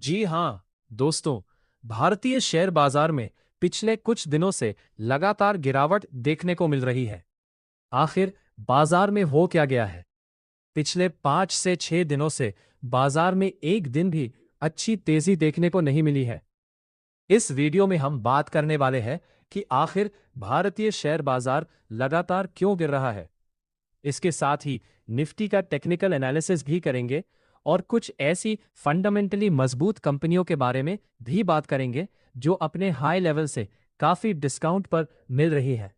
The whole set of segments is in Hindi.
जी हाँ दोस्तों, भारतीय शेयर बाजार में पिछले कुछ दिनों से लगातार गिरावट देखने को मिल रही है। आखिर बाजार में हो क्या गया है? पिछले 5 से 6 दिनों से बाजार में एक दिन भी अच्छी तेजी देखने को नहीं मिली है। इस वीडियो में हम बात करने वाले हैं कि आखिर भारतीय शेयर बाजार लगातार क्यों गिर रहा है। इसके साथ ही निफ्टी का टेक्निकल एनालिसिस भी करेंगे और कुछ ऐसी फंडामेंटली मजबूत कंपनियों के बारे में भी बात करेंगे जो अपने हाई लेवल से काफी डिस्काउंट पर मिल रही है।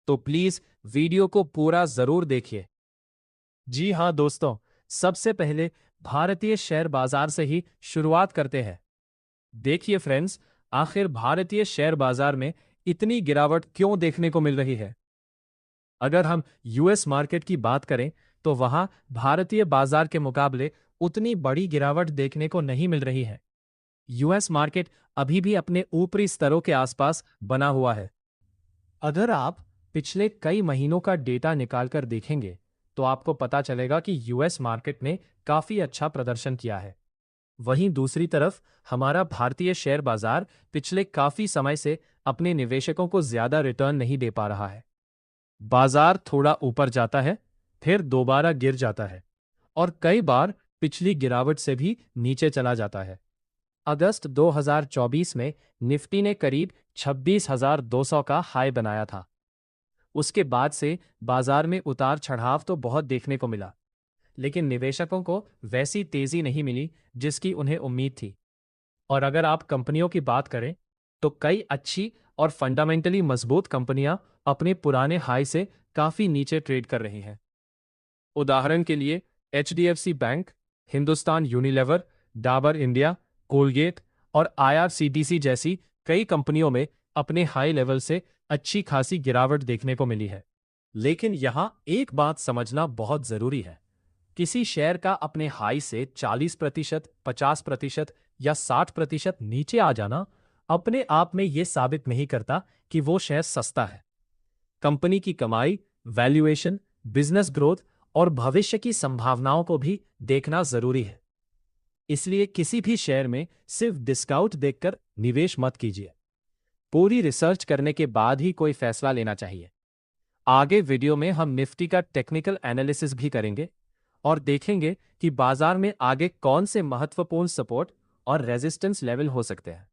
तो प्लीज वीडियो को पूरा जरूर देखिए। जी हाँ दोस्तों, सबसे पहले भारतीय शेयर बाजार से ही शुरुआत करते हैं। देखिए फ्रेंड्स, आखिर भारतीय शेयर बाजार में इतनी गिरावट क्यों देखने को मिल रही है। अगर हम यूएस मार्केट की बात करें तो वहां भारतीय बाजार के मुकाबले उतनी बड़ी गिरावट देखने को नहीं मिल रही है। यूएस मार्केट अभी भी अपने ऊपरी स्तरों के आसपास बना हुआ है। अगर आप पिछले कई महीनों का डेटा निकालकर देखेंगे तो आपको पता चलेगा कि यूएस मार्केट ने काफी अच्छा प्रदर्शन किया है। वहीं दूसरी तरफ हमारा भारतीय शेयर बाजार पिछले काफी समय से अपने निवेशकों को ज्यादा रिटर्न नहीं दे पा रहा है। बाजार थोड़ा ऊपर जाता है, फिर दोबारा गिर जाता है और कई बार पिछली गिरावट से भी नीचे चला जाता है। अगस्त 2024 में निफ्टी ने करीब 26,200 का हाई बनाया था। उसके बाद से बाजार में उतार चढ़ाव तो बहुत देखने को मिला, लेकिन निवेशकों को वैसी तेजी नहीं मिली जिसकी उन्हें उम्मीद थी। और अगर आप कंपनियों की बात करें तो कई अच्छी और फंडामेंटली मजबूत कंपनियां अपने पुराने हाई से काफी नीचे ट्रेड कर रही हैं। उदाहरण के लिए HDFC bank, Hindustan Unilever, Dabur India, Colgate और आईआरसीटीसी जैसी कई कंपनियों में अपने हाई लेवल से अच्छी खासी गिरावट देखने को मिली है। लेकिन यहां एक बात समझना बहुत जरूरी है। किसी शेयर का अपने हाई से 40%, 50% या 60% नीचे आ जाना अपने आप में यह साबित नहीं करता कि वो शेयर सस्ता है। कंपनी की कमाई, वैल्यूएशन, बिजनेस ग्रोथ और भविष्य की संभावनाओं को भी देखना जरूरी है। इसलिए किसी भी शेयर में सिर्फ डिस्काउंट देखकर निवेश मत कीजिए। पूरी रिसर्च करने के बाद ही कोई फैसला लेना चाहिए। आगे वीडियो में हम निफ्टी का टेक्निकल एनालिसिस भी करेंगे और देखेंगे कि बाजार में आगे कौन से महत्वपूर्ण सपोर्ट और रेजिस्टेंस लेवल हो सकते हैं।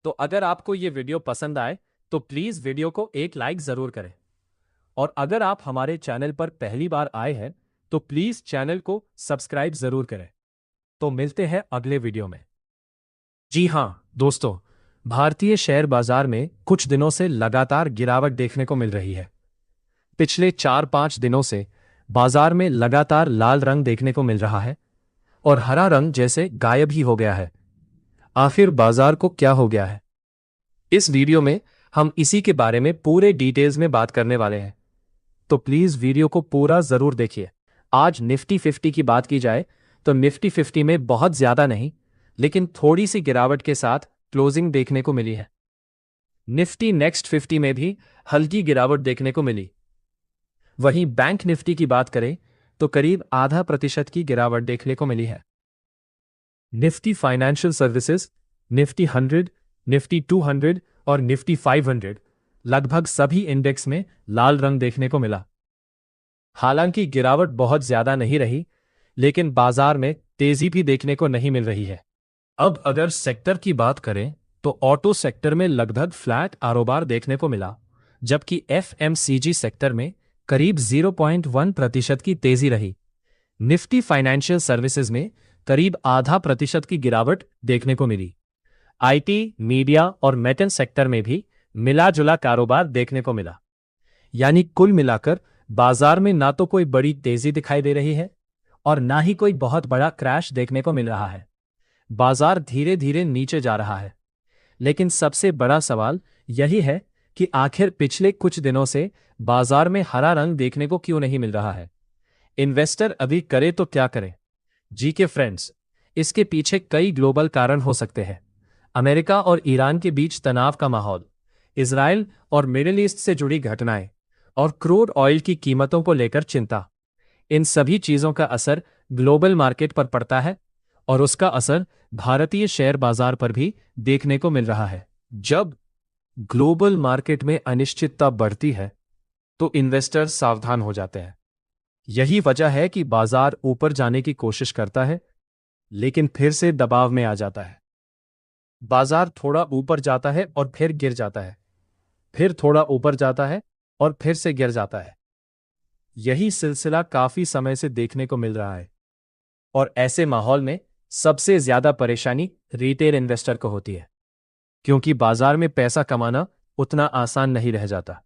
तो अगर आपको ये वीडियो पसंद आए तो प्लीज वीडियो को एक लाइक जरूर करें। और अगर आप हमारे चैनल पर पहली बार आए हैं तो प्लीज चैनल को सब्सक्राइब जरूर करें। तो मिलते हैं अगले वीडियो में। जी हाँ दोस्तों, भारतीय शेयर बाजार में कुछ दिनों से लगातार गिरावट देखने को मिल रही है। पिछले 4-5 दिनों से बाजार में लगातार लाल रंग देखने को मिल रहा है और हरा रंग जैसे गायब ही हो गया है। आखिर बाजार को क्या हो गया है? इस वीडियो में हम इसी के बारे में पूरे डिटेल्स में बात करने वाले हैं। तो प्लीज वीडियो को पूरा जरूर देखिए। आज निफ्टी 50 की बात की जाए तो निफ्टी 50 में बहुत ज्यादा नहीं, लेकिन थोड़ी सी गिरावट के साथ क्लोजिंग देखने को मिली है। निफ्टी नेक्स्ट 50 में भी हल्की गिरावट देखने को मिली। वहीं बैंक निफ्टी की बात करें तो करीब 0.5% की गिरावट देखने को मिली है। Nifty financial services, Nifty 100, Nifty 200 और निफ्टी 500 लगभग सभी इंडेक्स में लाल रंग देखने को मिला। हालांकि गिरावट बहुत ज्यादा नहीं रही, लेकिन बाजार में तेजी भी देखने को नहीं मिल रही है। अब अगर सेक्टर की बात करें तो ऑटो सेक्टर में लगभग फ्लैट कारोबार देखने को मिला, जबकि एफएमसीजी सेक्टर में करीब 0.1% की तेजी रही। निफ्टी फाइनेंशियल सर्विसेज में करीब 0.5% की गिरावट देखने को मिली। आईटी, मीडिया और मेटल सेक्टर में भी मिला जुला कारोबार देखने को मिला। यानी कुल मिलाकर बाजार में ना तो कोई बड़ी तेजी दिखाई दे रही है और ना ही कोई बहुत बड़ा क्रैश देखने को मिल रहा है। बाजार धीरे धीरे नीचे जा रहा है। लेकिन सबसे बड़ा सवाल यही है कि आखिर पिछले कुछ दिनों से बाजार में हरा रंग देखने को क्यों नहीं मिल रहा है। इन्वेस्टर अभी करे तो क्या करे? जी के फ्रेंड्स, इसके पीछे कई ग्लोबल कारण हो सकते हैं। अमेरिका और ईरान के बीच तनाव का माहौल, इजराइल और मिडिल ईस्ट से जुड़ी घटनाएं और क्रूड ऑयल की कीमतों को लेकर चिंता, इन सभी चीजों का असर ग्लोबल मार्केट पर पड़ता है और उसका असर भारतीय शेयर बाजार पर भी देखने को मिल रहा है। जब ग्लोबल मार्केट में अनिश्चितता बढ़ती है तो इन्वेस्टर्स सावधान हो जाते हैं। यही वजह है कि बाजार ऊपर जाने की कोशिश करता है लेकिन फिर से दबाव में आ जाता है। बाजार थोड़ा ऊपर जाता है और फिर गिर जाता है, फिर थोड़ा ऊपर जाता है और फिर से गिर जाता है। यही सिलसिला काफी समय से देखने को मिल रहा है और ऐसे माहौल में सबसे ज्यादा परेशानी रिटेल इन्वेस्टर को होती है, क्योंकि बाजार में पैसा कमाना उतना आसान नहीं रह जाता,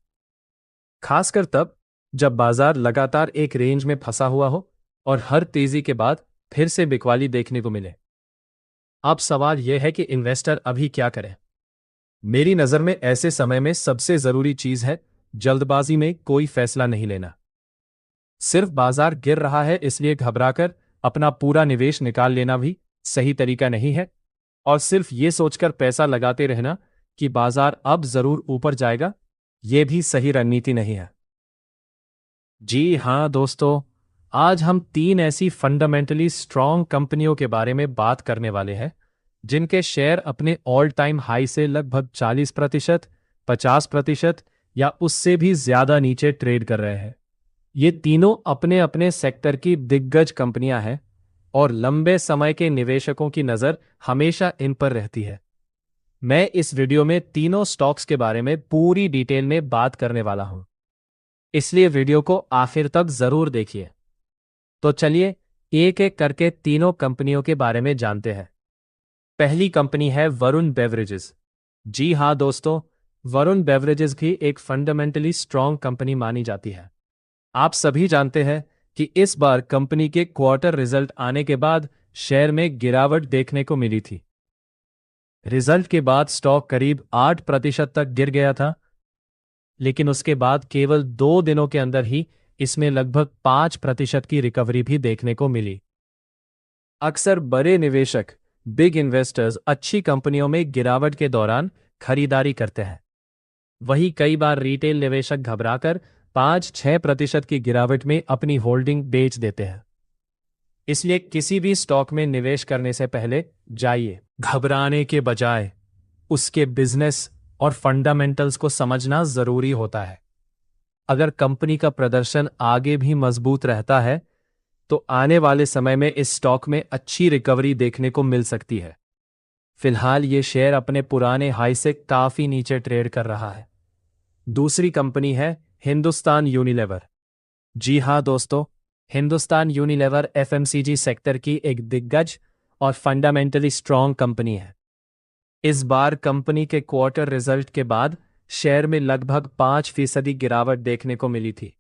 खासकर तब जब बाजार लगातार एक रेंज में फंसा हुआ हो और हर तेजी के बाद फिर से बिकवाली देखने को मिले। अब सवाल यह है कि इन्वेस्टर अभी क्या करें। मेरी नज़र में ऐसे समय में सबसे जरूरी चीज है जल्दबाजी में कोई फैसला नहीं लेना। सिर्फ बाजार गिर रहा है इसलिए घबराकर अपना पूरा निवेश निकाल लेना भी सही तरीका नहीं है, और सिर्फ ये सोचकर पैसा लगाते रहना कि बाजार अब जरूर ऊपर जाएगा, यह भी सही रणनीति नहीं है। जी हां दोस्तों, आज हम 3 ऐसी फंडामेंटली स्ट्रॉन्ग कंपनियों के बारे में बात करने वाले हैं जिनके शेयर अपने ऑल टाइम हाई से लगभग 40%, 50% या उससे भी ज्यादा नीचे ट्रेड कर रहे हैं। ये तीनों अपने अपने सेक्टर की दिग्गज कंपनियां हैं और लंबे समय के निवेशकों की नजर हमेशा इन पर रहती है। मैं इस वीडियो में तीनों स्टॉक्स के बारे में पूरी डिटेल में बात करने वाला हूं, इसलिए वीडियो को आखिर तक जरूर देखिए। तो चलिए एक एक करके तीनों कंपनियों के बारे में जानते हैं। पहली कंपनी है वरुण बेवरेजेस। जी हां दोस्तों, वरुण बेवरेजेस भी एक फंडामेंटली स्ट्रॉन्ग कंपनी मानी जाती है। आप सभी जानते हैं कि इस बार कंपनी के क्वार्टर रिजल्ट आने के बाद शेयर में गिरावट देखने को मिली थी। रिजल्ट के बाद स्टॉक करीब 8% तक गिर गया था, लेकिन उसके बाद केवल 2 दिनों के अंदर ही इसमें लगभग 5% की रिकवरी भी देखने को मिली। अक्सर बड़े निवेशक, बिग इन्वेस्टर्स अच्छी कंपनियों में गिरावट के दौरान खरीदारी करते हैं। वहीं कई बार रिटेल निवेशक घबराकर 5-6% की गिरावट में अपनी होल्डिंग बेच देते हैं। इसलिए किसी भी स्टॉक में निवेश करने से पहले जाइए घबराने के बजाय उसके बिजनेस और फंडामेंटल्स को समझना जरूरी होता है। अगर कंपनी का प्रदर्शन आगे भी मजबूत रहता है तो आने वाले समय में इस स्टॉक में अच्छी रिकवरी देखने को मिल सकती है। फिलहाल ये शेयर अपने पुराने हाई से काफी नीचे ट्रेड कर रहा है। दूसरी कंपनी है हिंदुस्तान यूनिलीवर। जी हां दोस्तों, हिंदुस्तान यूनिलीवर एफएमसीजी सेक्टर की एक दिग्गज और फंडामेंटली स्ट्रॉन्ग कंपनी है। इस बार कंपनी के क्वार्टर रिजल्ट के बाद शेयर में लगभग 5% गिरावट देखने को मिली थी।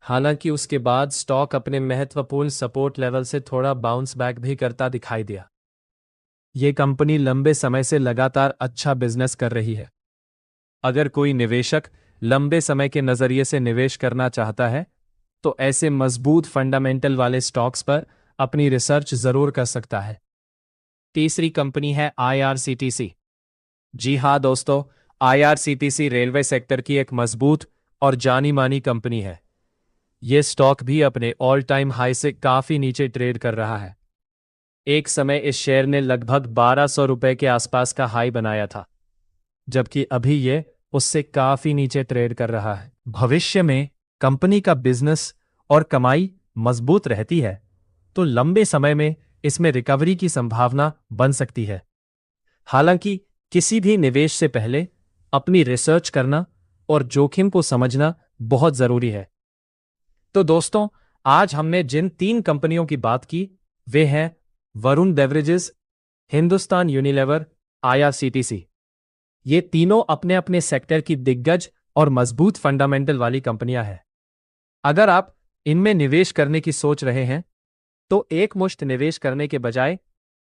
हालांकि उसके बाद स्टॉक अपने महत्वपूर्ण सपोर्ट लेवल से थोड़ा बाउंस बैक भी करता दिखाई दिया। ये कंपनी लंबे समय से लगातार अच्छा बिजनेस कर रही है। अगर कोई निवेशक लंबे समय के नजरिए से निवेश करना चाहता है तो ऐसे मजबूत फंडामेंटल वाले स्टॉक्स पर अपनी रिसर्च जरूर कर सकता है। तीसरी कंपनी है आईआरसीटीसी। जी हां दोस्तों, आईआरसीटीसी रेलवे सेक्टर की एक मजबूत और जानी मानी कंपनी है। यह स्टॉक भी अपने ऑल टाइम हाई से काफी नीचे ट्रेड कर रहा है। एक समय इस शेयर ने लगभग 1200 रुपए के आसपास का हाई बनाया था, जबकि अभी यह उससे काफी नीचे ट्रेड कर रहा है। भविष्य में कंपनी का बिजनेस और कमाई मजबूत रहती है तो लंबे समय में इसमें रिकवरी की संभावना बन सकती है। हालांकि किसी भी निवेश से पहले अपनी रिसर्च करना और जोखिम को समझना बहुत जरूरी है। तो दोस्तों, आज हमने जिन 3 कंपनियों की बात की वे हैं Varun beverages, Hindustan Unilever, IRCTC. ये तीनों अपने अपने सेक्टर की दिग्गज और मजबूत फंडामेंटल वाली कंपनियां हैं। अगर आप इनमें निवेश करने की सोच रहे हैं तो एक मुश्त निवेश करने के बजाय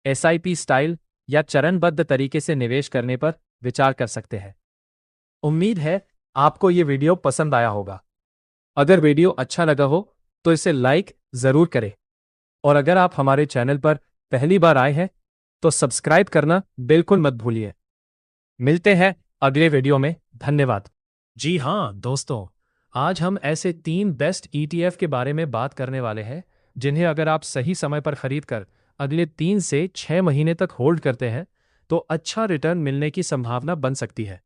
एसआईपी स्टाइल या चरणबद्ध तरीके से निवेश करने पर विचार कर सकते हैं। उम्मीद है आपको ये वीडियो पसंद आया होगा। अगर वीडियो अच्छा लगा हो तो इसे लाइक जरूर करें, और अगर आप हमारे चैनल पर पहली बार आए हैं तो सब्सक्राइब करना बिल्कुल मत भूलिए। मिलते हैं अगले वीडियो में। धन्यवाद। जी हां दोस्तों, आज हम ऐसे 3 बेस्ट ईटीएफ के बारे में बात करने वाले हैं जिन्हें अगर आप सही समय पर खरीद कर अगले 3 से 6 महीने तक होल्ड करते हैं तो अच्छा रिटर्न मिलने की संभावना बन सकती है।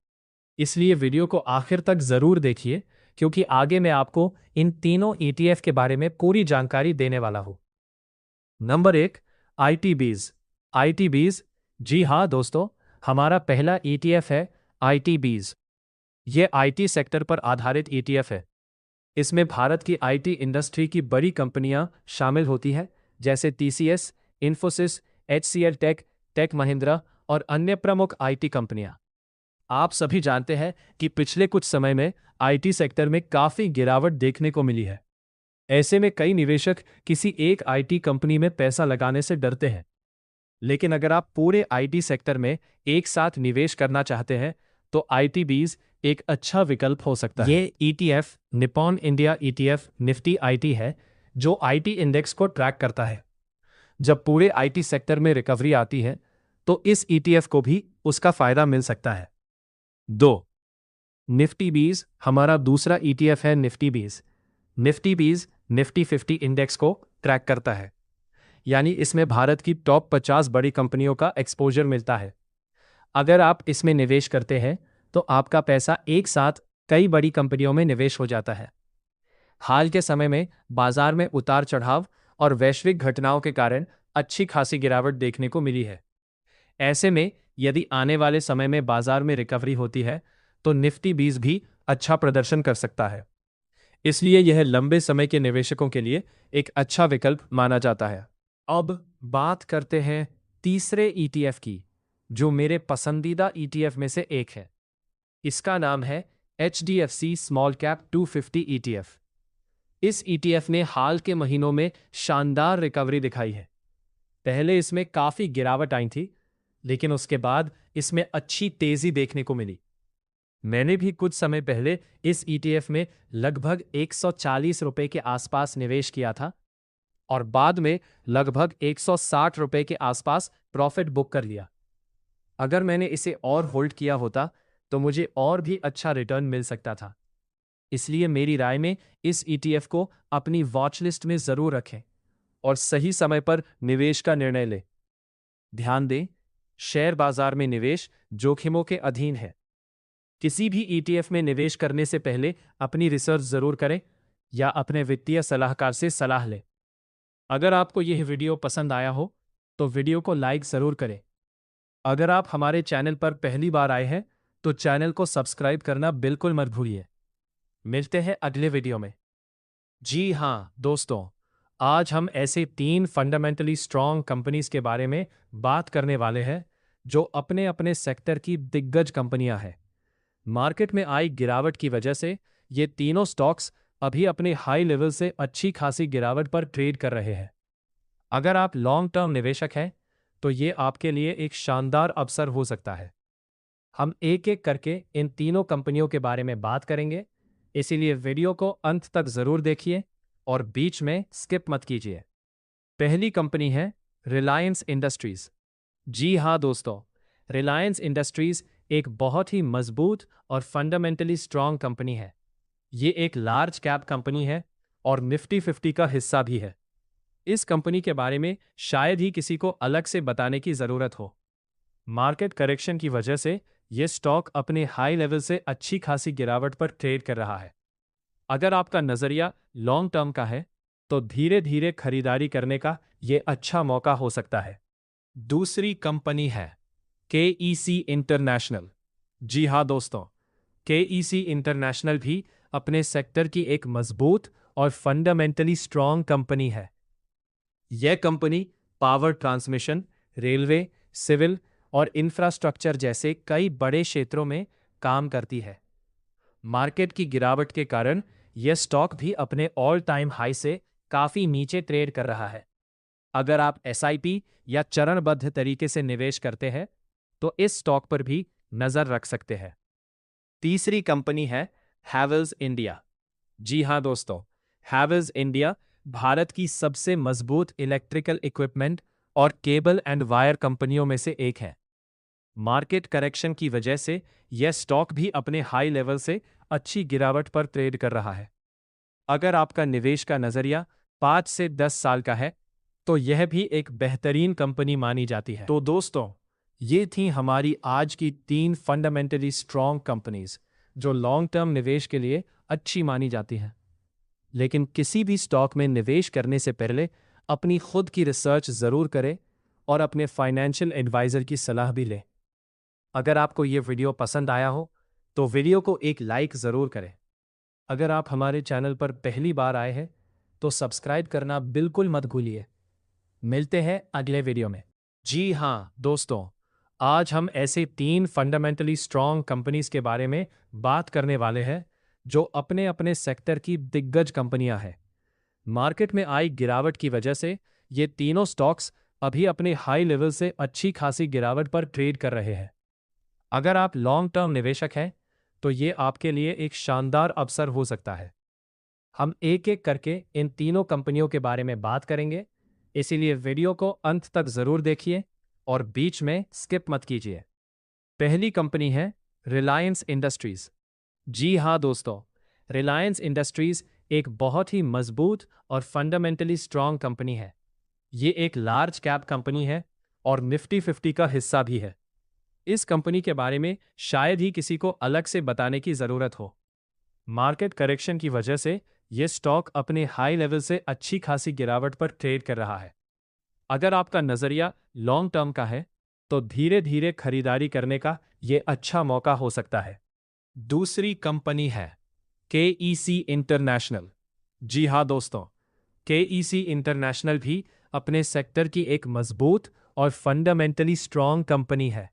इसलिए वीडियो को आखिर तक जरूर देखिए, क्योंकि आगे मैं आपको इन तीनों ईटीएफ के बारे में पूरी जानकारी देने वाला हूं। नंबर 1, आईटीबीज। आईटीबीज, जी हाँ दोस्तों, हमारा पहला ईटीएफ है आईटीबीज। ये आईटी सेक्टर पर आधारित ईटीएफ है। इसमें भारत की आईटी इंडस्ट्री की बड़ी कंपनियां शामिल होती हैं, जैसे TCS, Infosys, HCL tech, tech Mahindra और अन्य प्रमुख आईटी कंपनियां। आप सभी जानते हैं कि पिछले कुछ समय में आईटी सेक्टर में काफी गिरावट देखने को मिली है। ऐसे में कई निवेशक किसी एक आईटी कंपनी में पैसा लगाने से डरते हैं। लेकिन अगर आप पूरे आईटी सेक्टर में एक साथ निवेश करना चाहते हैं तो आईटीबीज एक अच्छा विकल्प हो सकता है। ये ETF Nippon India ETF Nifty IT है, जो आईटी इंडेक्स को ट्रैक करता है। जब पूरे आईटी सेक्टर में रिकवरी आती है तो इस ईटीएफ को भी उसका फायदा मिल सकता है। 2, निफ्टी बीज, हमारा दूसरा ईटीएफ है निफ्टी बीज। निफ्टी बीज निफ्टी 50 इंडेक्स को ट्रैक करता है, यानी इसमें भारत की टॉप 50 बड़ी कंपनियों का एक्सपोजर मिलता है। अगर आप इसमें निवेश करते हैं तो आपका पैसा एक साथ कई बड़ी कंपनियों में निवेश हो जाता है। हाल के समय में बाजार में उतार चढ़ाव और वैश्विक घटनाओं के कारण अच्छी खासी गिरावट देखने को मिली है। ऐसे में यदि आने वाले समय में बाजार में रिकवरी होती है तो निफ्टी बीज भी अच्छा प्रदर्शन कर सकता है। इसलिए यह लंबे समय के निवेशकों के लिए एक अच्छा विकल्प माना जाता है। अब बात करते हैं तीसरे ईटीएफ की, जो मेरे पसंदीदा ईटीएफ में से एक है। इसका नाम है HDFC स्मॉल कैप 250 ईटीएफ। इस ईटीएफ ने हाल के महीनों में शानदार रिकवरी दिखाई है। पहले इसमें काफी गिरावट आई थी, लेकिन उसके बाद इसमें अच्छी तेजी देखने को मिली। मैंने भी कुछ समय पहले इस ईटीएफ में लगभग 140 रुपए के आसपास निवेश किया था और बाद में लगभग 160 रुपए के आसपास प्रॉफिट बुक कर लिया। अगर मैंने इसे और होल्ड किया होता तो मुझे और भी अच्छा रिटर्न मिल सकता था। इसलिए मेरी राय में इस ईटीएफ को अपनी वॉच लिस्ट में जरूर रखें और सही समय पर निवेश का निर्णय लें। ध्यान दें, शेयर बाजार में निवेश जोखिमों के अधीन है। किसी भी ईटीएफ में निवेश करने से पहले अपनी रिसर्च जरूर करें या अपने वित्तीय सलाहकार से सलाह लें। अगर आपको यह वीडियो पसंद आया हो तो वीडियो को लाइक जरूर करें। अगर आप हमारे चैनल पर पहली बार आए हैं तो चैनल को सब्सक्राइब करना बिल्कुल मत भूलिए। मिलते हैं अगले वीडियो में। जी हाँ दोस्तों, आज हम ऐसे 3 फंडामेंटली स्ट्रॉन्ग कंपनीज के बारे में बात करने वाले हैं जो अपने अपने सेक्टर की दिग्गज कंपनियां हैं। मार्केट में आई गिरावट की वजह से ये तीनों स्टॉक्स अभी अपने हाई लेवल से अच्छी खासी गिरावट पर ट्रेड कर रहे हैं। अगर आप लॉन्ग टर्म निवेशक हैं तो ये आपके लिए एक शानदार अवसर हो सकता है। हम एक एक करके इन तीनों कंपनियों के बारे में बात करेंगे, इसीलिए वीडियो को अंत तक जरूर देखिए और बीच में स्किप मत कीजिए। पहली कंपनी है रिलायंस इंडस्ट्रीज। जी हाँ दोस्तों, रिलायंस इंडस्ट्रीज एक बहुत ही मजबूत और फंडामेंटली स्ट्रॉन्ग कंपनी है। ये एक लार्ज कैप कंपनी है और निफ्टी 50 का हिस्सा भी है। इस कंपनी के बारे में शायद ही किसी को अलग से बताने की जरूरत हो। मार्केट करेक्शन की वजह से यह स्टॉक अपने हाई लेवल से अच्छी खासी गिरावट पर ट्रेड कर रहा है। अगर आपका नजरिया लॉन्ग टर्म का है तो धीरे धीरे खरीदारी करने का यह अच्छा मौका हो सकता है। दूसरी कंपनी है KEC इंटरनेशनल। जी हाँ दोस्तों, KEC इंटरनेशनल भी अपने सेक्टर की एक मजबूत और फंडामेंटली स्ट्रॉन्ग कंपनी है। यह company power transmission, railway, civil और इंफ्रास्ट्रक्चर जैसे कई बड़े क्षेत्रों में काम करती है। मार्केट की गिरावट के कारण यह स्टॉक भी अपने ऑल टाइम हाई से काफी नीचे ट्रेड कर रहा है। अगर आप SIP या चरणबद्ध तरीके से निवेश करते हैं तो इस स्टॉक पर भी नजर रख सकते हैं। तीसरी कंपनी है हैवेल्स इंडिया। जी हाँ दोस्तों, हैवेल्स इंडिया भारत की सबसे मजबूत इलेक्ट्रिकल इक्विपमेंट और केबल एंड वायर कंपनियों में से एक है। मार्केट करेक्शन की वजह से यह स्टॉक भी अपने हाई लेवल से अच्छी गिरावट पर ट्रेड कर रहा है। अगर आपका निवेश का नजरिया 5 से 10 साल का है तो यह भी एक बेहतरीन कंपनी मानी जाती है। तो दोस्तों, ये थी हमारी आज की 3 फंडामेंटली स्ट्रॉन्ग कंपनीज जो लॉन्ग टर्म निवेश के लिए अच्छी मानी जाती हैं। लेकिन किसी भी स्टॉक में निवेश करने से पहले अपनी खुद की रिसर्च ज़रूर करें और अपने फाइनेंशियल एडवाइज़र की सलाह भी लें। अगर आपको ये वीडियो पसंद आया हो तो वीडियो को एक लाइक ज़रूर करें। अगर आप हमारे चैनल पर पहली बार आए हैं तो सब्सक्राइब करना बिल्कुल मत भूलिए। मिलते हैं अगले वीडियो में। जी हाँ दोस्तों, आज हम ऐसे 3 फंडामेंटली स्ट्रॉन्ग कंपनीज के बारे में बात करने वाले हैं जो अपने अपने सेक्टर की दिग्गज कंपनियां हैं। मार्केट में आई गिरावट की वजह से ये तीनों स्टॉक्स अभी अपने हाई लेवल से अच्छी खासी गिरावट पर ट्रेड कर रहे हैं। अगर आप लॉन्ग टर्म निवेशक हैं तो ये आपके लिए एक शानदार अवसर हो सकता है। हम एक एक करके इन तीनों कंपनियों के बारे में बात करेंगे, इसीलिए वीडियो को अंत तक जरूर देखिए और बीच में स्किप मत कीजिए। पहली कंपनी है रिलायंस इंडस्ट्रीज। जी हाँ दोस्तों, रिलायंस इंडस्ट्रीज एक बहुत ही मजबूत और फंडामेंटली स्ट्रांग कंपनी है। ये एक लार्ज कैप कंपनी है और निफ्टी 50 का हिस्सा भी है। इस कंपनी के बारे में शायद ही किसी को अलग से बताने की जरूरत हो। मार्केट करेक्शन की वजह से यह स्टॉक अपने हाई लेवल से अच्छी खासी गिरावट पर ट्रेड कर रहा है। अगर आपका नजरिया लॉन्ग टर्म का है तो धीरे धीरे खरीदारी करने का यह अच्छा मौका हो सकता है। दूसरी कंपनी है केईसी इंटरनेशनल। जी हाँ दोस्तों, केईसी इंटरनेशनल भी अपने सेक्टर की एक मजबूत और फंडामेंटली स्ट्रांग कंपनी है।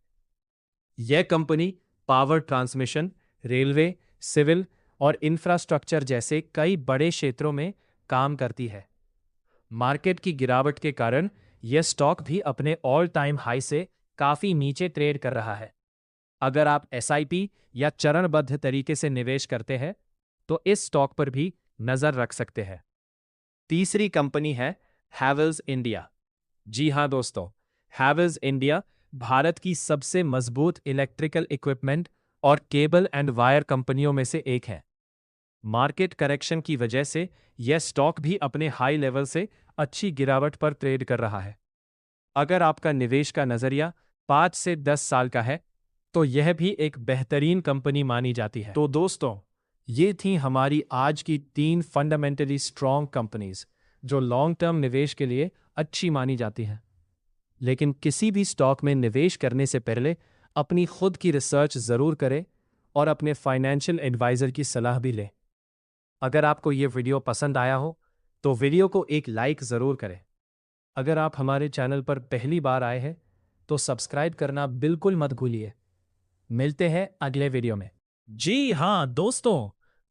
यह company power transmission, railway, civil और इंफ्रास्ट्रक्चर जैसे कई बड़े क्षेत्रों में काम करती है। मार्केट की गिरावट के कारण यह स्टॉक भी अपने ऑल टाइम हाई से काफी नीचे ट्रेड कर रहा है। अगर आप एसआईपी या चरणबद्ध तरीके से निवेश करते हैं तो इस स्टॉक पर भी नजर रख सकते हैं। तीसरी कंपनी है हैवेल्स इंडिया। जी हाँ दोस्तों, हैवेल्स इंडिया भारत की सबसे मजबूत इलेक्ट्रिकल इक्विपमेंट और केबल एंड वायर कंपनियों में से एक है। मार्केट करेक्शन की वजह से यह स्टॉक भी अपने हाई लेवल से अच्छी गिरावट पर ट्रेड कर रहा है। अगर आपका निवेश का नजरिया 5 से 10 साल का है तो यह भी एक बेहतरीन कंपनी मानी जाती है। तो दोस्तों, ये थी हमारी आज की 3 फंडामेंटली स्ट्रॉन्ग कंपनीज जो लॉन्ग टर्म निवेश के लिए अच्छी मानी जाती हैं। लेकिन किसी भी स्टॉक में निवेश करने से पहले अपनी खुद की रिसर्च ज़रूर करें और अपने फाइनेंशियल एडवाइज़र की सलाह भी लें। अगर आपको ये वीडियो पसंद आया हो तो वीडियो को एक लाइक ज़रूर करें। अगर आप हमारे चैनल पर पहली बार आए हैं तो सब्सक्राइब करना बिल्कुल मत भूलिए। मिलते हैं अगले वीडियो में। जी हाँ दोस्तों,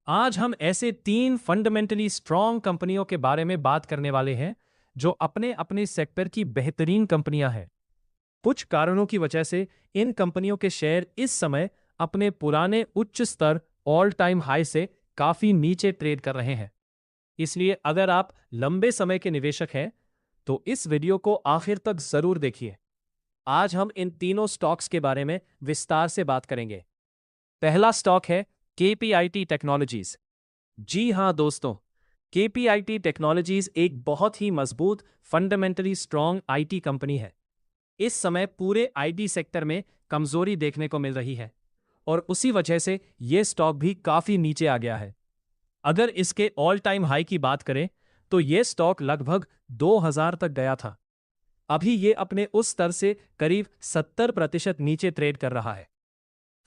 आज हम ऐसे 3 फंडामेंटली स्ट्रॉन्ग कंपनियों के बारे में बात करने वाले हैं जो अपने अपने सेक्टर की बेहतरीन कंपनियां हैं। कुछ कारणों की वजह से इन कंपनियों के शेयर इस समय अपने पुराने उच्च स्तर ऑल टाइम हाई से काफी नीचे ट्रेड कर रहे हैं। इसलिए अगर आप लंबे समय के निवेशक हैं तो इस वीडियो को आखिर तक जरूर देखिए। आज हम इन तीनों स्टॉक्स के बारे में विस्तार से बात करेंगे। पहला स्टॉक है केपीआईटी टेक्नोलॉजीज। जी हां दोस्तों, केपीआईटी टेक्नोलॉजीज एक बहुत ही मजबूत फंडामेंटली स्ट्रॉन्ग आईटी कंपनी है। इस समय पूरे आईटी सेक्टर में कमजोरी देखने को मिल रही है और उसी वजह से यह स्टॉक भी काफी नीचे आ गया है। अगर इसके ऑल टाइम हाई की बात करें तो यह स्टॉक लगभग 2000 तक गया था। अभी यह अपने उस स्तर से करीब 70% नीचे ट्रेड कर रहा है।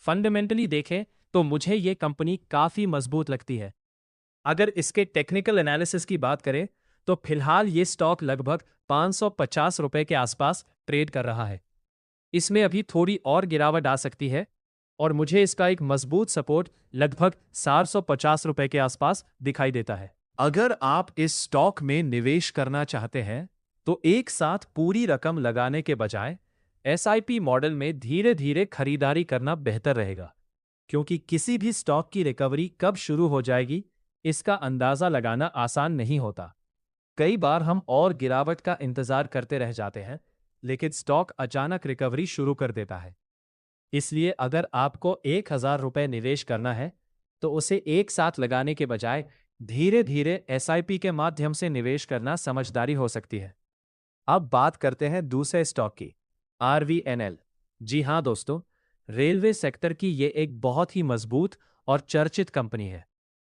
फंडामेंटली देखें तो मुझे यह कंपनी काफी मजबूत लगती है। अगर इसके टेक्निकल एनालिसिस की बात करें तो फिलहाल ये स्टॉक लगभग 550 रुपए के आसपास ट्रेड कर रहा है। इसमें अभी थोड़ी और गिरावट आ सकती है और मुझे इसका एक मजबूत सपोर्ट लगभग 450 रुपए के आसपास दिखाई देता है। अगर आप इस स्टॉक में निवेश करना चाहते हैं तो एक साथ पूरी रकम लगाने के बजाय एसआईपी मॉडल में धीरे धीरे खरीदारी करना बेहतर रहेगा, क्योंकि किसी भी स्टॉक की रिकवरी कब शुरू हो जाएगी इसका अंदाजा लगाना आसान नहीं होता। कई बार हम और गिरावट का इंतजार करते रह जाते हैं, लेकिन स्टॉक अचानक रिकवरी शुरू कर देता है। इसलिए अगर आपको 1000 रुपये निवेश करना है तो उसे एक साथ लगाने के बजाय धीरे धीरे एसआईपी के माध्यम से निवेश करना समझदारी हो सकती है। अब बात करते हैं दूसरे स्टॉक की, RVNL। जी हाँ दोस्तों, रेलवे सेक्टर की ये एक बहुत ही मजबूत और चर्चित कंपनी है।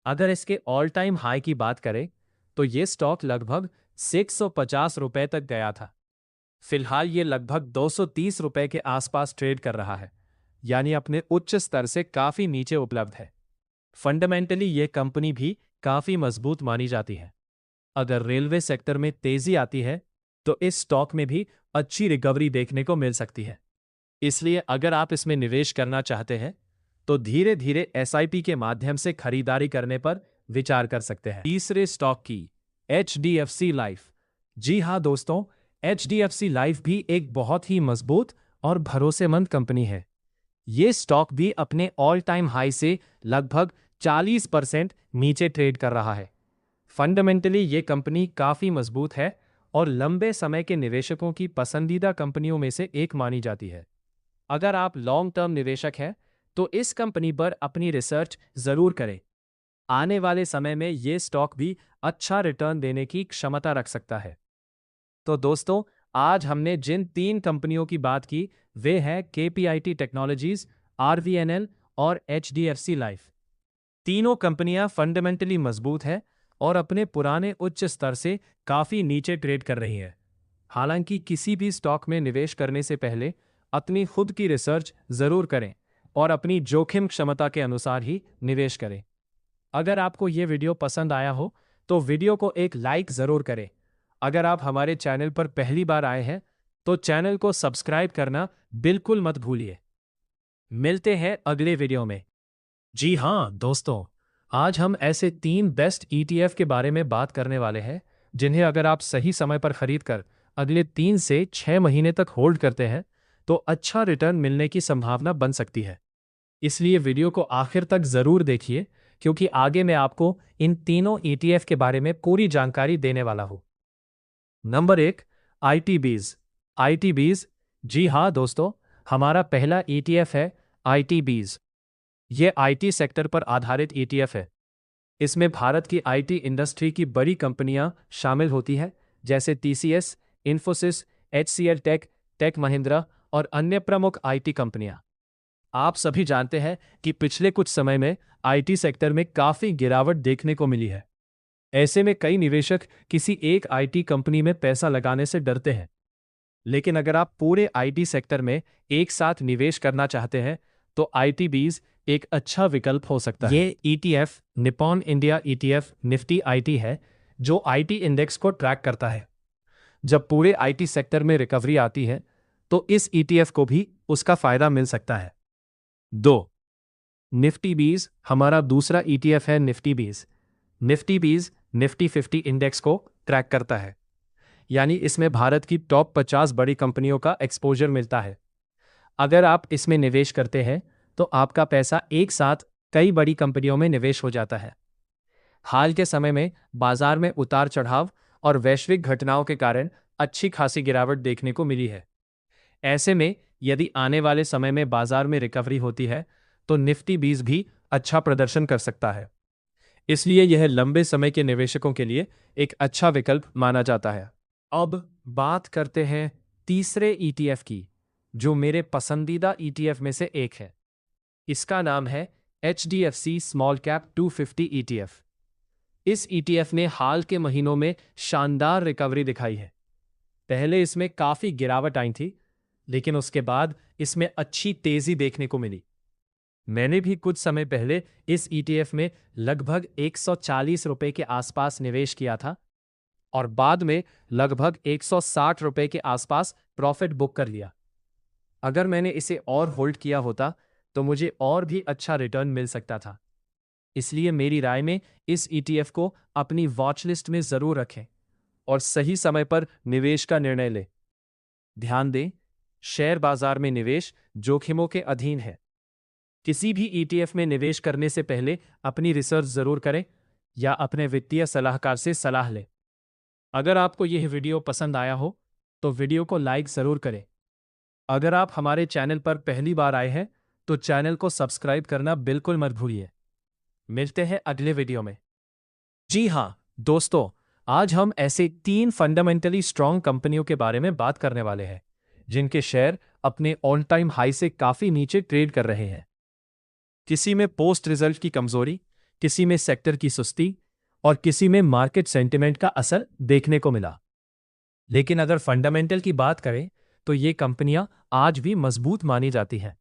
अगर इसके ऑल टाइम हाई की बात करें तो ये स्टॉक लगभग 650 रुपए तक गया था। फिलहाल ये लगभग 230 रुपए के आसपास ट्रेड कर रहा है, यानी अपने उच्च स्तर से काफी नीचे उपलब्ध है। फंडामेंटली ये कंपनी भी काफी मजबूत मानी जाती है। अगर रेलवे सेक्टर में तेजी आती है तो इस स्टॉक में भी अच्छी रिकवरी देखने को मिल सकती है। इसलिए अगर आप इसमें निवेश करना चाहते हैं तो धीरे धीरे एसआईपी के माध्यम से खरीदारी करने पर विचार कर सकते हैं। तीसरे स्टॉक की, HDFC लाइफ। जी हाँ दोस्तों, HDFC लाइफ भी एक बहुत ही मजबूत और भरोसेमंद कंपनी है। ये स्टॉक भी अपने ऑल टाइम हाई से लगभग 40% नीचे ट्रेड कर रहा है। फंडामेंटली ये कंपनी काफी मजबूत है और लंबे समय के निवेशकों की पसंदीदा कंपनियों में से एक मानी जाती है। अगर आप लॉन्ग टर्म निवेशक हैं तो इस कंपनी पर अपनी रिसर्च जरूर करें। आने वाले समय में ये स्टॉक भी अच्छा रिटर्न देने की क्षमता रख सकता है। तो दोस्तों, आज हमने जिन 3 कंपनियों की बात की वे हैं KPIT टेक्नोलॉजीज, RVNL और HDFC लाइफ। तीनों कंपनियां फंडामेंटली मजबूत हैं और अपने पुराने उच्च स्तर से काफी नीचे ट्रेड कर रही हैं। हालांकि किसी भी स्टॉक में निवेश करने से पहले अपनी खुद की रिसर्च जरूर करें और अपनी जोखिम क्षमता के अनुसार ही निवेश करें। अगर आपको ये वीडियो पसंद आया हो तो वीडियो को एक लाइक जरूर करें। अगर आप हमारे चैनल पर पहली बार आए हैं तो चैनल को सब्सक्राइब करना बिल्कुल मत भूलिए। मिलते हैं अगले वीडियो में। जी हाँ दोस्तों, आज हम ऐसे 3 बेस्ट ETF के बारे में बात करने वाले हैं जिन्हें अगर आप सही समय पर खरीद कर अगले 3 से 6 महीने तक होल्ड करते हैं तो अच्छा रिटर्न मिलने की संभावना बन सकती है। इसलिए वीडियो को आखिर तक जरूर देखिए, क्योंकि आगे मैं आपको इन तीनों ETF के बारे में पूरी जानकारी देने वाला हूं। Number 1, ITBs। ITBs, जी हाँ दोस्तों, हमारा पहला ETF है ITBs। ये IT सेक्टर पर आधारित ETF है। इसमें भारत की IT इंडस्ट्री की बड़ी कंपनियां शामिल होती हैं, जैसे TCS, Infosys, HCL tech, tech Mahindra और अन्य प्रमुख IT कंपनियां। आप सभी जानते हैं कि पिछले कुछ समय में IT सेक्टर में काफी गिरावट देखने को मिली है। ऐसे में कई निवेशक किसी एक IT कंपनी में पैसा लगाने से डरते हैं। लेकिन अगर आप पूरे IT सेक्टर में एक साथ निवेश करना चाहते हैं तो ITBs एक अच्छा विकल्प हो सकता है। ये ETF Nippon India ETF Nifty IT है, जो IT इंडेक्स को ट्रैक करता है। जब पूरे IT सेक्टर में रिकवरी आती है तो इस ETF को भी उसका फायदा मिल सकता है। 2, निफ्टी बीज। हमारा दूसरा ETF है निफ्टी बीज। निफ्टी बीज निफ्टी 50 इंडेक्स को ट्रैक करता है, यानी इसमें भारत की टॉप 50 बड़ी कंपनियों का एक्सपोजर मिलता है। अगर आप इसमें निवेश करते हैं तो आपका पैसा एक साथ कई बड़ी कंपनियों में निवेश हो जाता है। हाल के समय में बाजार में उतार चढ़ाव और वैश्विक घटनाओं के कारण अच्छी खासी गिरावट देखने को मिली है। ऐसे में यदि आने वाले समय में बाजार में रिकवरी होती है तो निफ्टी बीज भी अच्छा प्रदर्शन कर सकता है। इसलिए यह लंबे समय के निवेशकों के लिए एक अच्छा विकल्प माना जाता है। अब बात करते हैं तीसरे ETF की, जो मेरे पसंदीदा ETF में से एक है। इसका नाम है HDFC स्मॉल कैप 250 ETF। इस ETF ने हाल के महीनों में शानदार रिकवरी दिखाई है। पहले इसमें काफी गिरावट आई थी, लेकिन उसके बाद इसमें अच्छी तेजी देखने को मिली। मैंने भी कुछ समय पहले इस ETF में लगभग 140 रुपए के आसपास निवेश किया था और बाद में लगभग 160 रुपए के आसपास प्रॉफिट बुक कर लिया। अगर मैंने इसे और होल्ड किया होता तो मुझे और भी अच्छा रिटर्न मिल सकता था। इसलिए मेरी राय में इस ETF को अपनी वॉच लिस्ट में जरूर रखें और सही समय पर निवेश का निर्णय लें। ध्यान दें, शेयर बाजार में निवेश जोखिमों के अधीन है। किसी भी ETF में निवेश करने से पहले अपनी रिसर्च जरूर करें या अपने वित्तीय सलाहकार से सलाह लें। अगर आपको यह वीडियो पसंद आया हो तो वीडियो को लाइक जरूर करें। अगर आप हमारे चैनल पर पहली बार आए हैं तो चैनल को सब्सक्राइब करना बिल्कुल मत भूलिए। मिलते हैं अगले वीडियो में। जी हाँ दोस्तों, आज हम ऐसे 3 फंडामेंटली स्ट्रांग कंपनियों के बारे में बात करने वाले हैं जिनके शेयर अपने ऑल टाइम हाई से काफी नीचे ट्रेड कर रहे हैं। किसी में पोस्ट रिजल्ट की कमजोरी, किसी में सेक्टर की सुस्ती और किसी में मार्केट सेंटिमेंट का असर देखने को मिला। लेकिन अगर फंडामेंटल की बात करें तो ये कंपनियां आज भी मजबूत मानी जाती हैं।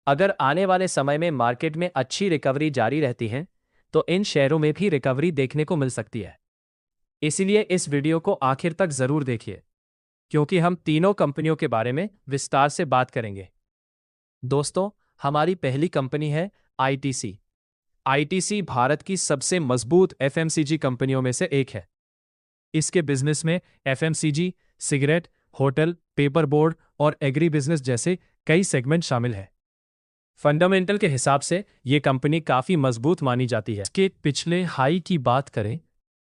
अगर आने वाले समय में मार्केट में अच्छी रिकवरी जारी रहती है तो इन शेयरों में भी रिकवरी देखने को मिल सकती है। इसीलिए इस वीडियो को आखिर तक जरूर देखिए, क्योंकि हम तीनों कंपनियों के बारे में विस्तार से बात करेंगे। दोस्तों, हमारी पहली कंपनी है आईटीसी। आईटीसी भारत की सबसे मजबूत एफएमसीजी कंपनियों में से एक है। इसके बिजनेस में FMCG, cigarette, hotel, paper board और एग्री बिजनेस जैसे कई सेगमेंट शामिल हैं। फंडामेंटल के हिसाब से ये कंपनी काफी मजबूत मानी जाती है। इसके पिछले हाई की बात करें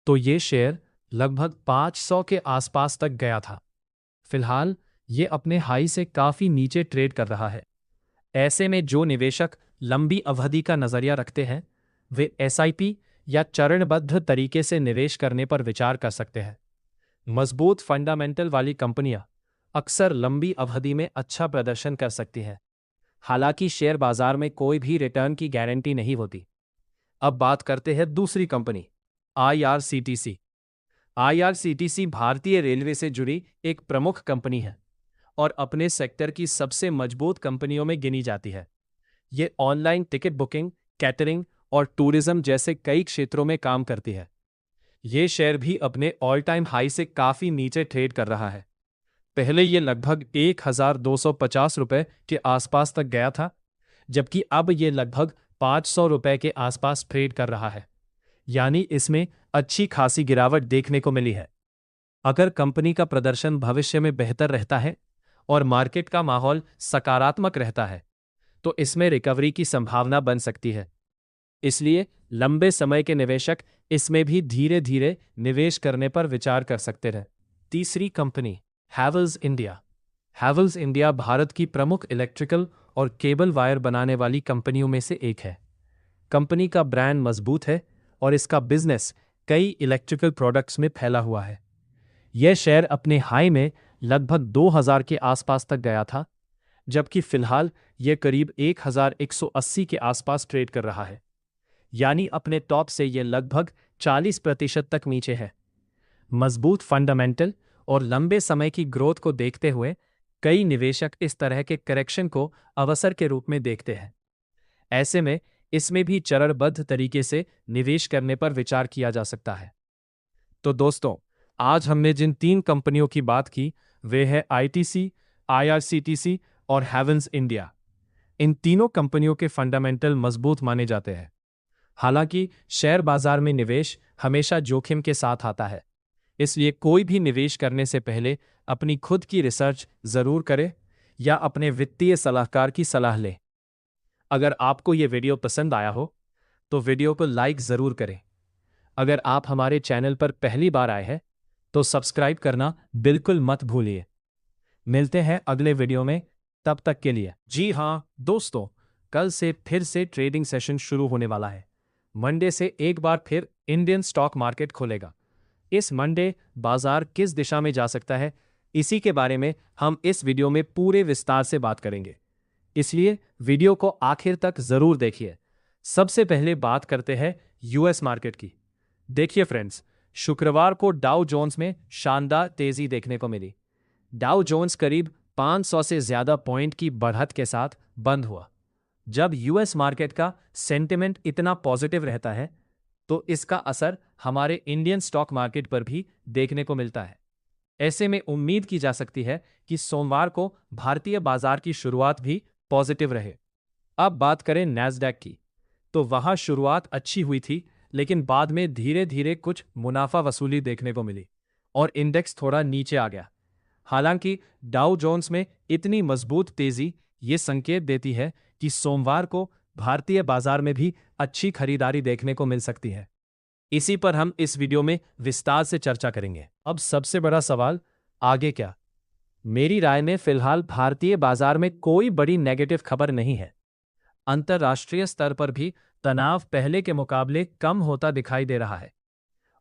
तो ये शेयर लगभग 500 के आसपास तक गया था। फिलहाल ये अपने हाई से काफी नीचे ट्रेड कर रहा है। ऐसे में जो निवेशक लंबी अवधि का नजरिया रखते हैं वे एसआईपी या चरणबद्ध तरीके से निवेश करने पर विचार कर सकते हैं। मजबूत फंडामेंटल वाली कंपनियां अक्सर लंबी अवधि में अच्छा प्रदर्शन कर सकती हैं। हालांकि शेयर बाजार में कोई भी रिटर्न की गारंटी नहीं होती। अब बात करते हैं दूसरी कंपनी आईआरसीटीसी। आईआरसीटीसी भारतीय रेलवे से जुड़ी एक प्रमुख कंपनी है और अपने सेक्टर की सबसे मजबूत कंपनियों में गिनी जाती है। ये ऑनलाइन टिकट बुकिंग, कैटरिंग और टूरिज्म जैसे कई क्षेत्रों में काम करती है। ये शेयर भी अपने ऑल टाइम हाई से काफी नीचे ट्रेड कर रहा है। पहले ये लगभग 1250 रुपए के आसपास तक गया था, जबकि अब ये लगभग 500 रुपए के आसपास ट्रेड कर रहा है। यानी इसमें अच्छी खासी गिरावट देखने को मिली है। अगर कंपनी का प्रदर्शन भविष्य में बेहतर रहता है और मार्केट का माहौल सकारात्मक रहता है तो इसमें रिकवरी की संभावना बन सकती है। इसलिए लंबे समय के निवेशक इसमें भी धीरे धीरे निवेश करने पर विचार कर सकते हैं। तीसरी company Havells India. Havells India Bharat की प्रमुख इलेक्ट्रिकल और केबल वायर बनाने वाली कंपनियों में से एक है। कंपनी का ब्रांड मजबूत है और इसका बिजनेस कई इलेक्ट्रिकल प्रोडक्ट्स में फैला हुआ है। यह शेयर अपने हाई में लगभग 2000 के आसपास तक गया था, जबकि फिलहाल यह करीब 1180 के आसपास ट्रेड कर रहा है। यानी अपने टॉप से यह लगभग 40% तक नीचे है। मजबूत फंडामेंटल और लंबे समय की ग्रोथ को देखते हुए कई निवेशक इस तरह के करेक्शन को अवसर के रूप में देखते हैं। ऐसे में इसमें भी चरणबद्ध तरीके से निवेश करने पर विचार किया जा सकता है। तो दोस्तों, आज हमने जिन 3 कंपनियों की बात की वे है आईटीसी, आईआरसीटीसी और हैवेल्स इंडिया। इन तीनों कंपनियों के फंडामेंटल मजबूत माने जाते हैं। हालांकि शेयर बाजार में निवेश हमेशा जोखिम के साथ आता है, इसलिए कोई भी निवेश करने से पहले अपनी खुद की रिसर्च जरूर करें या अपने वित्तीय सलाहकार की सलाह लें। अगर आपको ये वीडियो पसंद आया हो तो वीडियो को लाइक जरूर करें। अगर आप हमारे चैनल पर पहली बार आए हैं तो सब्सक्राइब करना बिल्कुल मत भूलिए। मिलते हैं अगले वीडियो में, तब तक के लिए। जी हाँ दोस्तों, कल से फिर से ट्रेडिंग सेशन शुरू होने वाला है। मंडे से एक बार फिर इंडियन स्टॉक मार्केट खुलेगा। इस मंडे बाजार किस दिशा में जा सकता है, इसी के बारे में हम इस वीडियो में पूरे विस्तार से बात करेंगे। इसलिए वीडियो को आखिर तक जरूर देखिए। सबसे पहले बात करते हैं यूएस मार्केट की। देखिए फ्रेंड्स, शुक्रवार को डाउ जोन्स में शानदार तेजी देखने को मिली। डाउ जोन्स करीब 500 से ज्यादा पॉइंट की बढ़त के साथ बंद हुआ। जब यूएस मार्केट का सेंटिमेंट इतना पॉजिटिव रहता है तो इसका असर हमारे इंडियन स्टॉक मार्केट पर भी देखने को मिलता है। ऐसे में उम्मीद की जा सकती है कि सोमवार को भारतीय बाजार की शुरुआत भी पॉजिटिव रहे। अब बात करें नैस्डैक की, तो वहां शुरुआत अच्छी हुई थी, लेकिन बाद में धीरे धीरे कुछ मुनाफा वसूली देखने को मिली और इंडेक्स थोड़ा नीचे आ गया। हालांकि डाउ जोन्स में इतनी मजबूत तेजी ये संकेत देती है कि सोमवार को भारतीय बाजार में भी अच्छी खरीदारी देखने को मिल सकती है। इसी पर हम इस वीडियो में विस्तार से चर्चा करेंगे। अब सबसे बड़ा सवाल, आगे क्या? मेरी राय में फिलहाल भारतीय बाजार में कोई बड़ी नेगेटिव खबर नहीं है। अंतर्राष्ट्रीय स्तर पर भी तनाव पहले के मुकाबले कम होता दिखाई दे रहा है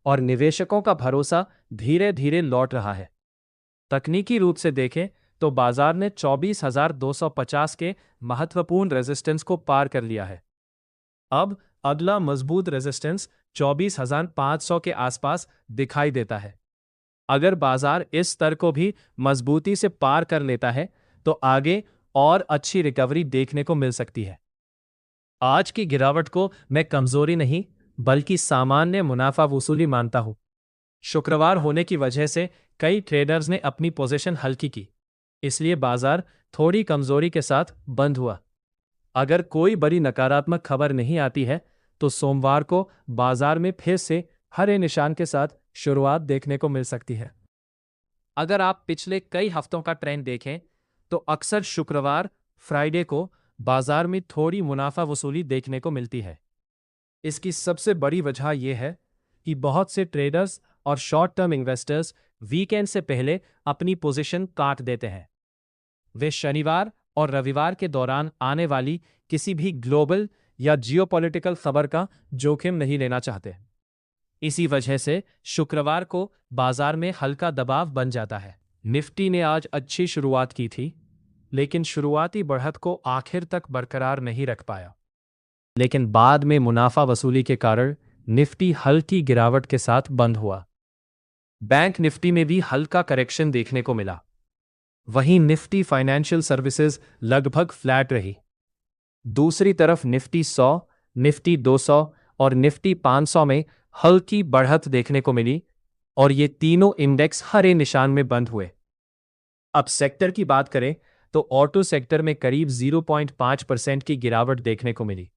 और निवेशकों का भरोसा धीरे धीरे लौट रहा है। तकनीकी रूप से देखें तो बाजार ने 24,250 के महत्वपूर्ण रेजिस्टेंस को पार कर लिया है। अब अगला मजबूत रेजिस्टेंस 24,500 के आसपास दिखाई देता है। अगर बाजार इस स्तर को भी मजबूती से पार कर लेता है तो आगे और अच्छी रिकवरी देखने को मिल सकती है। आज की गिरावट को मैं कमजोरी नहीं बल्कि सामान्य मुनाफा वसूली मानता हूं। शुक्रवार होने की वजह से कई ट्रेडर्स ने अपनी पोजीशन हल्की की, इसलिए बाजार थोड़ी कमजोरी के साथ बंद हुआ। अगर कोई बड़ी नकारात्मक खबर नहीं आती है तो सोमवार को बाजार में फिर से हरे निशान के साथ शुरुआत देखने को मिल सकती है। अगर आप पिछले कई हफ्तों का ट्रेंड देखें तो अक्सर शुक्रवार, फ्राइडे को बाजार में थोड़ी मुनाफा वसूली देखने को मिलती है। इसकी सबसे बड़ी वजह यह है कि बहुत से ट्रेडर्स और शॉर्ट टर्म इन्वेस्टर्स वीकेंड से पहले अपनी पोजीशन काट देते हैं। वे शनिवार और रविवार के दौरान आने वाली किसी भी ग्लोबल या जियोपॉलिटिकल खबर का जोखिम नहीं लेना चाहते। इसी वजह से शुक्रवार को बाजार में हल्का दबाव बन जाता है। निफ्टी ने आज अच्छी शुरुआत की थी, लेकिन शुरुआती बढ़त को आखिर तक बरकरार नहीं रख पाया। लेकिन बाद में मुनाफा वसूली के कारण निफ्टी हल्की गिरावट के साथ बंद हुआ। बैंक निफ्टी में भी हल्का करेक्शन देखने को मिला। वहीं निफ्टी फाइनेंशियल सर्विसेज लगभग फ्लैट रही। दूसरी तरफ निफ्टी 100, निफ्टी 200 और निफ्टी 500 में हल्की बढ़त देखने को मिली और ये तीनों इंडेक्स हरे निशान में बंद हुए। अब सेक्टर की बात करें तो ऑटो सेक्टर में करीब 0.5% की गिरावट देखने को मिली।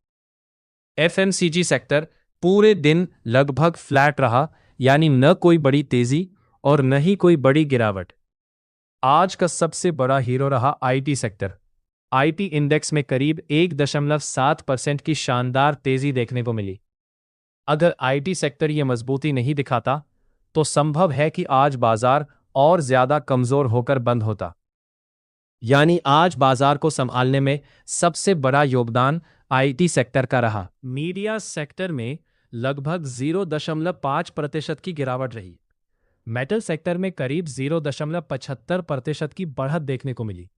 एफएमसीजी सेक्टर पूरे दिन लगभग फ्लैट रहा, यानी न कोई बड़ी तेजी और न ही कोई बड़ी गिरावट। आज का सबसे बड़ा हीरो रहा आईटी सेक्टर। आईटी इंडेक्स में करीब 1.7% की शानदार तेजी देखने को मिली। अगर आईटी सेक्टर ये मजबूती नहीं दिखाता तो संभव है कि आज बाजार और ज्यादा कमजोर होकर बंद होता। यानी आज बाजार को संभालने में सबसे बड़ा योगदान आईटी सेक्टर का रहा। मीडिया सेक्टर में लगभग 0.5% की गिरावट रही। मेटल सेक्टर में करीब 0.75% की बढ़त देखने को मिली।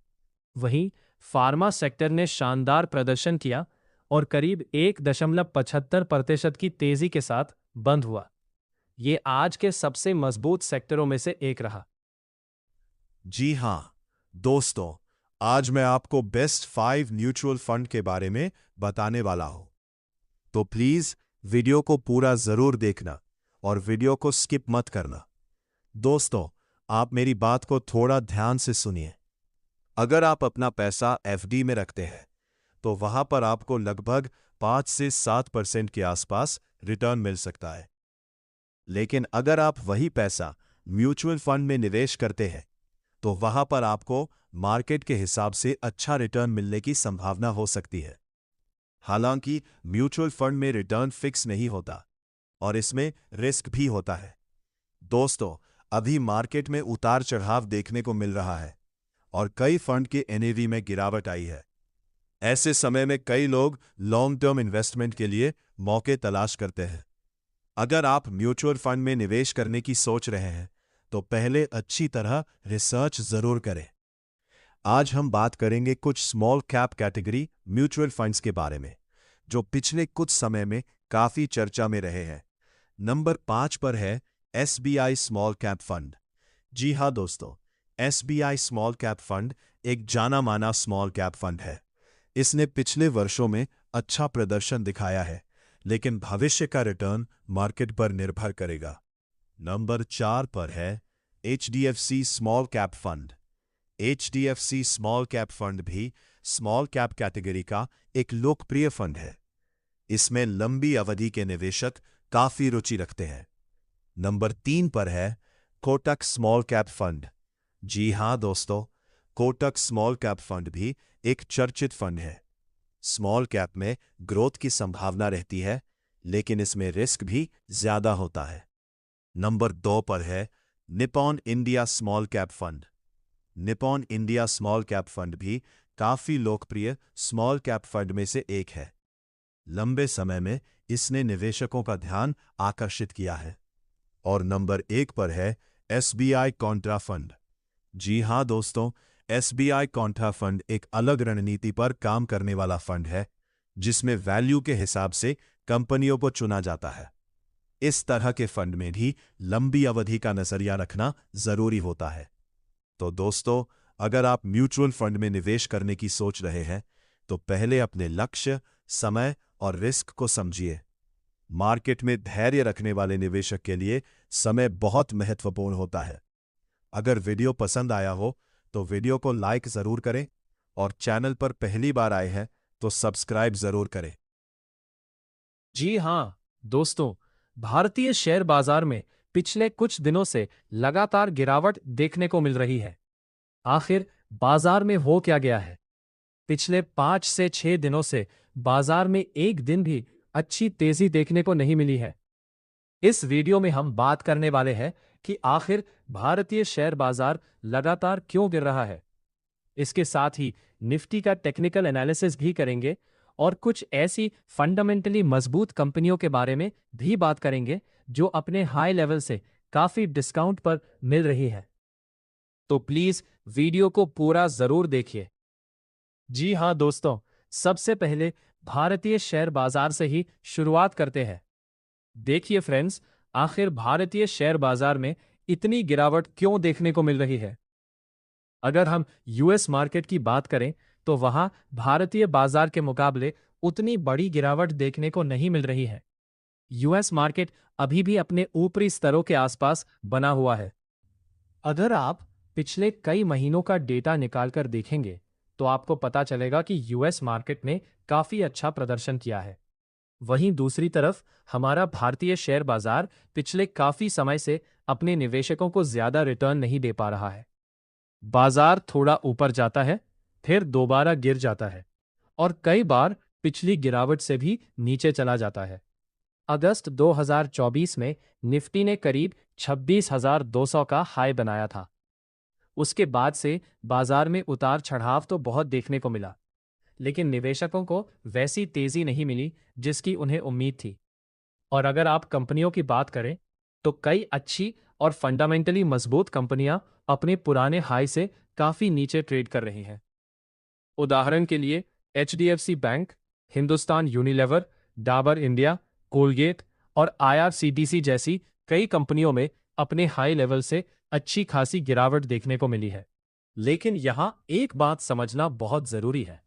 वहीं फार्मा सेक्टर ने शानदार प्रदर्शन किया और करीब 1.75% की तेजी के साथ बंद हुआ। ये आज के सबसे मजबूत सेक्टरों में से एक रहा। जी हां दोस्तों, आज मैं आपको बेस्ट 5 म्यूचुअल फंड के बारे में बताने वाला हूं, तो प्लीज वीडियो को पूरा जरूर देखना और वीडियो को स्किप मत करना। दोस्तों, आप मेरी बात को थोड़ा ध्यान से सुनिए। अगर आप अपना पैसा एफडी में रखते हैं तो वहां पर आपको लगभग 5 से 7% के आसपास रिटर्न मिल सकता है। लेकिन अगर आप वही पैसा म्यूचुअल फंड में निवेश करते हैं तो वहां पर आपको मार्केट के हिसाब से अच्छा रिटर्न मिलने की संभावना हो सकती है। हालांकि म्यूचुअल फंड में रिटर्न फिक्स नहीं होता और इसमें रिस्क भी होता है। दोस्तों, अभी मार्केट में उतार चढ़ाव देखने को मिल रहा है और कई फंड के एनएवी में गिरावट आई है। ऐसे समय में कई लोग लॉन्ग टर्म इन्वेस्टमेंट के लिए मौके तलाश करते हैं। अगर आप म्यूचुअल फंड में निवेश करने की सोच रहे हैं तो पहले अच्छी तरह रिसर्च जरूर करें। आज हम बात करेंगे कुछ small cap category mutual funds के बारे में जो पिछले कुछ समय में काफी चर्चा में रहे हैं। नंबर 5 पर है एसबीआई स्मॉल कैप फंड। जी हां दोस्तों, एसबीआई स्मॉल कैप फंड एक जाना माना स्मॉल कैप फंड है। इसने पिछले वर्षों में अच्छा प्रदर्शन दिखाया है, लेकिन भविष्य का रिटर्न मार्केट पर निर्भर करेगा। नंबर 4 पर है HDFC small cap fund. HDFC small cap fund भी स्मॉल कैप कैटेगरी का एक लोकप्रिय फंड है। इसमें लंबी अवधि के निवेशक काफी रुचि रखते हैं। नंबर 3 पर है कोटक स्मॉल कैप फंड। जी हां दोस्तों, कोटक स्मॉल कैप फंड भी एक चर्चित फंड है। स्मॉल कैप में ग्रोथ की संभावना रहती है, लेकिन इसमें रिस्क भी ज्यादा होता है। नंबर 2 पर है Nippon India small cap fund. Nippon India small cap fund भी काफी लोकप्रिय स्मॉल कैप फंड में से एक है। लंबे समय में इसने निवेशकों का ध्यान आकर्षित किया है। और नंबर 1 पर है एसबीआई कॉन्ट्रा फंड। जी हां दोस्तों, एसबीआई कॉन्ट्रा फंड एक अलग रणनीति पर काम करने वाला फंड है जिसमें वैल्यू के हिसाब से कंपनियों को चुना जाता है। इस तरह के फंड में भी लंबी अवधि का नजरिया रखना जरूरी होता है। तो दोस्तों, अगर आप म्यूचुअल फंड में निवेश करने की सोच रहे हैं तो पहले अपने लक्ष्य, समय और रिस्क को समझिए। मार्केट में धैर्य रखने वाले निवेशक के लिए समय बहुत महत्वपूर्ण होता है। अगर वीडियो पसंद आया हो तो वीडियो को लाइक जरूर करें और चैनल पर पहली बार आए हैं तो सब्सक्राइब जरूर करें। जी हां दोस्तों, भारतीय शेयर बाजार में पिछले कुछ दिनों से लगातार गिरावट देखने को मिल रही है। आखिर बाजार में हो क्या गया है? पिछले 5 से 6 दिनों से बाजार में एक दिन भी अच्छी तेजी देखने को नहीं मिली है। इस वीडियो में हम बात करने वाले हैं कि आखिर भारतीय शेयर बाजार लगातार क्यों गिर रहा है। इसके साथ ही निफ्टी का टेक्निकल एनालिसिस भी करेंगे और कुछ ऐसी फंडामेंटली मजबूत कंपनियों के बारे में भी बात करेंगे जो अपने हाई लेवल से काफी डिस्काउंट पर मिल रही है। तो प्लीज वीडियो को पूरा जरूर देखिए। जी हां दोस्तों, सबसे पहले भारतीय शेयर बाजार से ही शुरुआत करते हैं। देखिए फ्रेंड्स, आखिर भारतीय शेयर बाजार में इतनी गिरावट क्यों देखने को मिल रही है? अगर हम यूएस मार्केट की बात करें तो वहां भारतीय बाजार के मुकाबले उतनी बड़ी गिरावट देखने को नहीं मिल रही है। यूएस मार्केट अभी भी अपने ऊपरी स्तरों के आसपास बना हुआ है। अगर आप पिछले कई महीनों का डेटा निकालकर देखेंगे तो आपको पता चलेगा कि यूएस मार्केट ने काफी अच्छा प्रदर्शन किया है। वहीं दूसरी तरफ हमारा भारतीय शेयर बाजार पिछले काफी समय से अपने निवेशकों को ज्यादा रिटर्न नहीं दे पा रहा है। बाजार थोड़ा ऊपर जाता है, फिर दोबारा गिर जाता है और कई बार पिछली गिरावट से भी नीचे चला जाता है। अगस्त 2024 में निफ्टी ने करीब 26,200 का हाई बनाया था। उसके बाद से बाजार में उतार चढ़ाव तो बहुत देखने को मिला, लेकिन निवेशकों को वैसी तेजी नहीं मिली जिसकी उन्हें उम्मीद थी। और अगर आप कंपनियों की बात करें तो कई अच्छी और फंडामेंटली मजबूत कंपनियां अपने पुराने हाई से काफी नीचे ट्रेड कर रही हैं। उदाहरण के लिए HDFC bank, Hindustan Unilever, Dabur India, Colgate और आईआरसीटीसी जैसी कई कंपनियों में अपने हाई लेवल से अच्छी खासी गिरावट देखने को मिली है। लेकिन यहां एक बात समझना बहुत जरूरी है।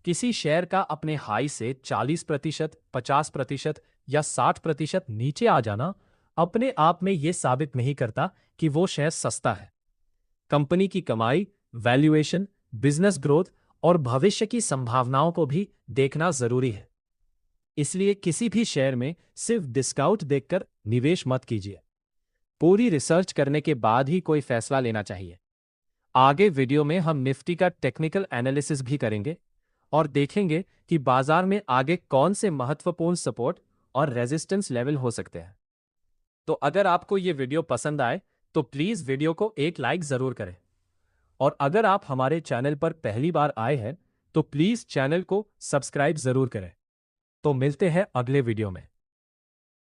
किसी शेयर का अपने हाई से 40%, 50% या 60% नीचे आ जाना अपने आप में यह साबित नहीं करता कि वो शेयर सस्ता है। कंपनी की कमाई, वैल्यूएशन, बिजनेस ग्रोथ और भविष्य की संभावनाओं को भी देखना जरूरी है। इसलिए किसी भी शेयर में सिर्फ डिस्काउंट देखकर निवेश मत कीजिए। पूरी रिसर्च करने के बाद ही कोई फैसला लेना चाहिए। आगे वीडियो में हम निफ्टी का टेक्निकल एनालिसिस भी करेंगे और देखेंगे कि बाजार में आगे कौन से महत्वपूर्ण सपोर्ट और रेजिस्टेंस लेवल हो सकते हैं। तो अगर आपको ये वीडियो पसंद आए तो प्लीज वीडियो को एक लाइक जरूर करें। और अगर आप हमारे चैनल पर पहली बार आए हैं तो प्लीज चैनल को सब्सक्राइब जरूर करें। तो मिलते हैं अगले वीडियो में।